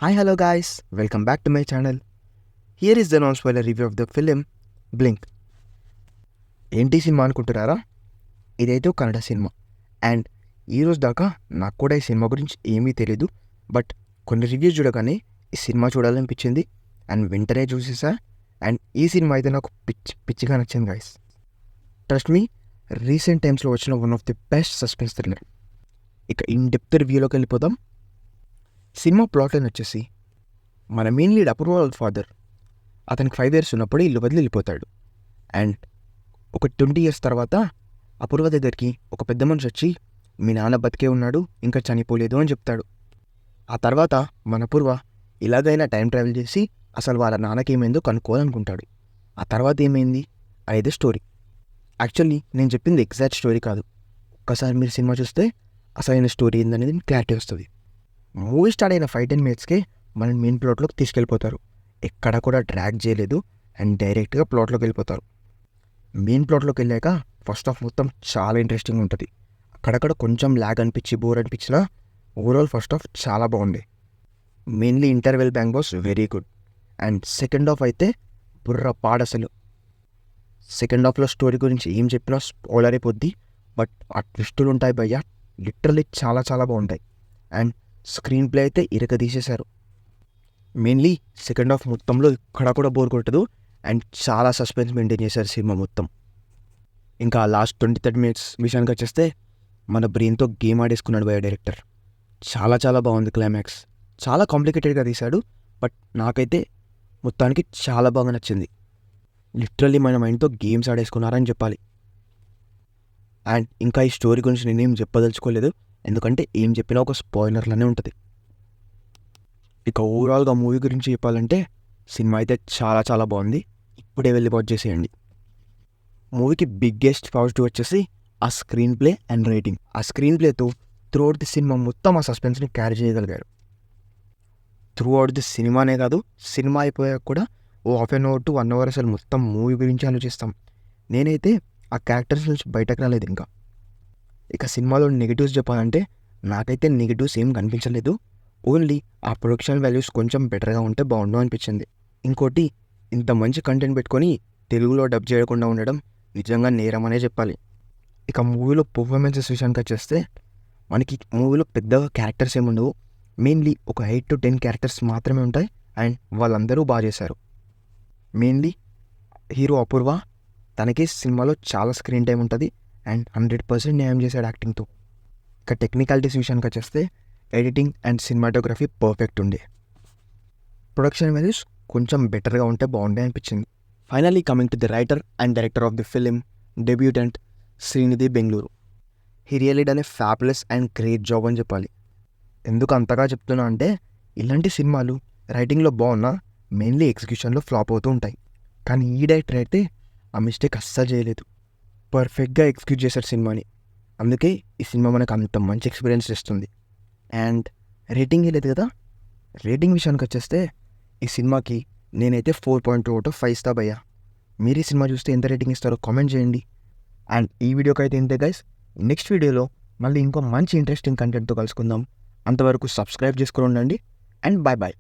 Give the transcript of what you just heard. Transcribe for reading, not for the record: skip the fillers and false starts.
Hi, hello guys, welcome back to my channel. Here is the non-spoiler review of the film Blink. ఏంటి cinema అనుకుంటున్నారా? ఇదైతే ఒక Kannada cinema and ఈరోజు దాకా నాకు కూడా ఈ సినిమా గురించి ఏమీ తెలియదు. బట్ కొన్ని రివ్యూస్ చూడగానే ఈ సినిమా చూడాలనిపించింది అండ్ వెంటనే చూసేసా. అండ్ ఈ సినిమా అయితే నాకు పిచ్చిగా నచ్చింది గైస్. ట్రస్ట్ మీ, రీసెంట్ టైమ్స్లో వచ్చిన one of the best suspense thriller. ఇక ఇన్ డెప్త్ రివ్యూలోకి వెళ్ళిపోదాం. సినిమా ప్లాట్ లైన్ వచ్చేసి మన మెయిన్ లీడ్ అపూర్వ వాళ్ళ ఫాదర్ అతనికి 5 years ఉన్నప్పుడు ఇల్లు వదిలి వెళ్ళిపోతాడు. అండ్ ఒక 20 years తర్వాత అపూర్వ దగ్గరికి ఒక పెద్ద మనిషి వచ్చి మీ నాన్న బతికే ఉన్నాడు, ఇంకా చనిపోలేదు అని చెప్తాడు. ఆ తర్వాత మన అపూర్వ ఇలాగైనా టైం ట్రావెల్ చేసి అసలు వాళ్ళ నాన్నకి ఏమైందో కనుక్కోవాలనుకుంటాడు. ఆ తర్వాత ఏమైంది అనేది స్టోరీ. యాక్చువల్లీ నేను చెప్పింది ఎగ్జాక్ట్ స్టోరీ కాదు. ఒక్కసారి మీరు సినిమా చూస్తే అసలైన స్టోరీ ఏందనేది క్లారిటీ వస్తుంది. మూవీ స్టార్ట్ అయిన 5-10 minutesకే మన మెయిన్ ప్లాట్లోకి తీసుకెళ్ళిపోతారు. ఎక్కడ కూడా డ్రాగ్ చేయలేదు అండ్ డైరెక్ట్గా ప్లాట్లోకి వెళ్ళిపోతారు. మెయిన్ ప్లాట్లోకి వెళ్ళాక ఫస్ట్ హాఫ్ మొత్తం చాలా ఇంట్రెస్టింగ్ ఉంటుంది. అక్కడక్కడ కొంచెం ల్యాగ్ అనిపించి బోర్ అనిపించినా ఓవరాల్ ఫస్ట్ హాఫ్ చాలా బాగుంది. Mainly interval bang was very good. And second half అయితే బుర్ర పాడసలు. సెకండ్ హాఫ్లో స్టోరీ గురించి ఏం చెప్పినా స్పాయిలర్ అయిపోద్ది. బట్ ఆ ట్విస్టులు ఉంటాయి భయ్య, లిటరల్లీ చాలా చాలా బాగుంటాయి. అండ్ స్క్రీన్ ప్లే అయితే తీసేశారు. మెయిన్లీ సెకండ్ హాఫ్ మొత్తంలో ఇక్కడ కూడా బోర్ కొట్టదు అండ్ చాలా సస్పెన్స్ మెయింటైన్ చేశారు సినిమా మొత్తం. ఇంకా లాస్ట్ 20-30 minutes విషయానికి వచ్చేస్తే మన బ్రెయిన్తో గేమ్ ఆడేసుకున్నాడు భయ డైరెక్టర్. చాలా చాలా బాగుంది క్లైమాక్స్. చాలా కాంప్లికేటెడ్గా తీశాడు బట్ నాకైతే మొత్తానికి చాలా బాగా నచ్చింది. లిటరల్లీ మన మైండ్తో గేమ్స్ ఆడేసుకున్నారని చెప్పాలి. అండ్ ఇంకా ఈ స్టోరీ గురించి నేనేం చెప్పదలుచుకోలేదు, ఎందుకంటే ఏం చెప్పినా ఒక స్పాయిలర్లోనే ఉంటుంది. ఇక ఓవరాల్గా మూవీ గురించి చెప్పాలంటే సినిమా అయితే చాలా చాలా బాగుంది. ఇప్పుడే వెళ్ళి వాచ్ చేసేయండి. మూవీకి బిగ్గెస్ట్ పాజిటివ్ వచ్చేసి ఆ స్క్రీన్ ప్లే అండ్ రైటింగ్. ఆ స్క్రీన్ ప్లేతో త్రూ అవుట్ ది సినిమా మొత్తం ఆ సస్పెన్స్ని క్యారీ చేయగలిగారు. త్రూ అవుట్ ది సినిమానే కాదు, సినిమా అయిపోయాక కూడా ఓ 1/2 hour to 1 hour అసలు మొత్తం మూవీ గురించి ఆలోచిస్తాం. నేనైతే ఆ క్యారెక్టర్స్ నుంచి బయటకు రాలేదు ఇంకా. ఇక సినిమాలో నెగిటివ్స్ చెప్పాలంటే నాకైతే నెగిటివ్స్ ఏం కనిపించలేదు. ఓన్లీ ఆ ప్రొడక్షన్ వాల్యూస్ కొంచెం బెటర్గా ఉంటే బాగుండు అనిపించింది. ఇంకోటి, ఇంత మంచి కంటెంట్ పెట్టుకొని తెలుగులో డబ్ చేయకుండా ఉండడం నిజంగా నేరం అనే చెప్పాలి. ఇక మూవీలో పర్ఫార్మెన్సెస్ విషయానికి వచ్చేస్తే మనకి మూవీలో పెద్దగా క్యారెక్టర్స్ ఏముండవు. మెయిన్లీ ఒక 8 to 10 క్యారెక్టర్స్ మాత్రమే ఉంటాయి అండ్ వాళ్ళందరూ బాగా చేశారు. మెయిన్లీ హీరో అపూర్వ, తనకి సినిమాలో చాలా స్క్రీన్ టైం ఉంటుంది అండ్ 100% న్యాయం చేశాడు యాక్టింగ్తో. ఇక టెక్నికాలిటీస్ విషయానికి వచ్చేస్తే ఎడిటింగ్ అండ్ సినిమాటోగ్రఫీ పర్ఫెక్ట్ ఉండే. ప్రొడక్షన్ వాల్యూస్ కొంచెం బెటర్గా ఉంటే బాగుండే అనిపించింది. Finally coming to the writer and director of the film debutant Srinidhi Bengaluru. He really done a fabulous and great job అని చెప్పాలి. ఎందుకు అంతగా చెప్తున్నా అంటే ఇలాంటి సినిమాలు రైటింగ్లో బాగున్నా మెయిన్లీ ఎగ్జిక్యూషన్లో ఫ్లాప్ అవుతూ ఉంటాయి. కానీ ఈ డైరెక్టర్ అయితే ఆ మిస్టేక్ అస్సలు చేయలేదు. పర్ఫెక్ట్గా ఎగ్జిక్యూట్ చేశారు సినిమాని. అందుకే ఈ సినిమా మనకు అంత మంచి ఎక్స్పీరియన్స్ ఇస్తుంది. అండ్ రేటింగ్ లేదు కదా, రేటింగ్ విషయానికి వచ్చేస్తే ఈ సినిమాకి నేనైతే 4.2 out of 5 ఇస్తా భయ్యా. మీరు ఈ సినిమా చూస్తే ఎంత రేటింగ్ ఇస్తారో కామెంట్ చేయండి. అండ్ ఈ వీడియోకి అయితే ఇంతే గైస్. నెక్స్ట్ వీడియోలో మళ్ళీ ఇంకో మంచి ఇంట్రెస్టింగ్ కంటెంట్తో కలుసుకుందాం. అంతవరకు సబ్స్క్రైబ్ చేసుకుని ఉండండి అండ్ బాయ్ బాయ్.